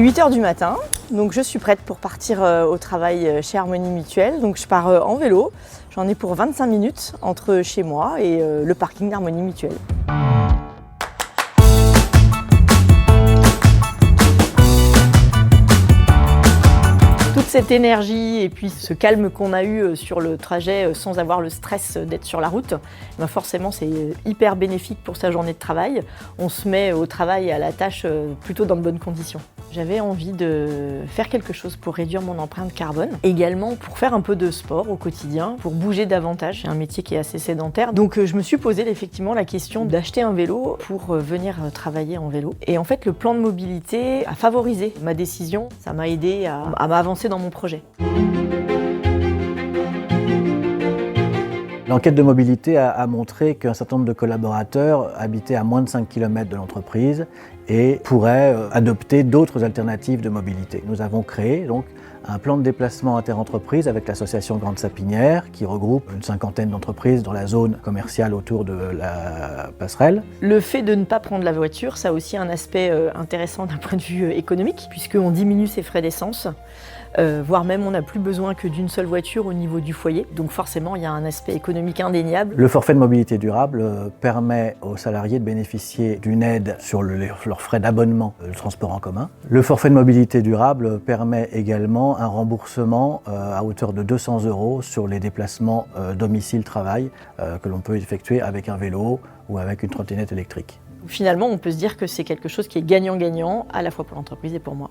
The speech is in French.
8 h du matin, donc je suis prête pour partir au travail chez Harmonie Mutuelle. Donc je pars en vélo, j'en ai pour 25 minutes entre chez moi et le parking d'Harmonie Mutuelle. Toute cette énergie et puis ce calme qu'on a eu sur le trajet sans avoir le stress d'être sur la route, ben forcément c'est hyper bénéfique pour sa journée de travail. On se met au travail et à la tâche plutôt dans de bonnes conditions. J'avais envie de faire quelque chose pour réduire mon empreinte carbone, également pour faire un peu de sport au quotidien, pour bouger davantage. C'est un métier qui est assez sédentaire. Donc je me suis posé effectivement la question d'acheter un vélo pour venir travailler en vélo. Et en fait le plan de mobilité a favorisé ma décision, ça m'a aidé à m'avancer dans mon projet. L'enquête de mobilité a montré qu'un certain nombre de collaborateurs habitaient à moins de 5 km de l'entreprise et pourraient adopter d'autres alternatives de mobilité. Nous avons créé donc un plan de déplacement interentreprises avec l'association Grande Sapinière qui regroupe une cinquantaine d'entreprises dans la zone commerciale autour de la passerelle. Le fait de ne pas prendre la voiture, ça a aussi un aspect intéressant d'un point de vue économique puisqu'on diminue ses frais d'essence. Voire même on n'a plus besoin que d'une seule voiture au niveau du foyer. Donc forcément, il y a un aspect économique indéniable. Le forfait de mobilité durable permet aux salariés de bénéficier d'une aide sur leurs frais d'abonnement de transport en commun. Le forfait de mobilité durable permet également un remboursement à hauteur de 200 € sur les déplacements domicile-travail que l'on peut effectuer avec un vélo ou avec une trottinette électrique. Finalement, on peut se dire que c'est quelque chose qui est gagnant-gagnant à la fois pour l'entreprise et pour moi.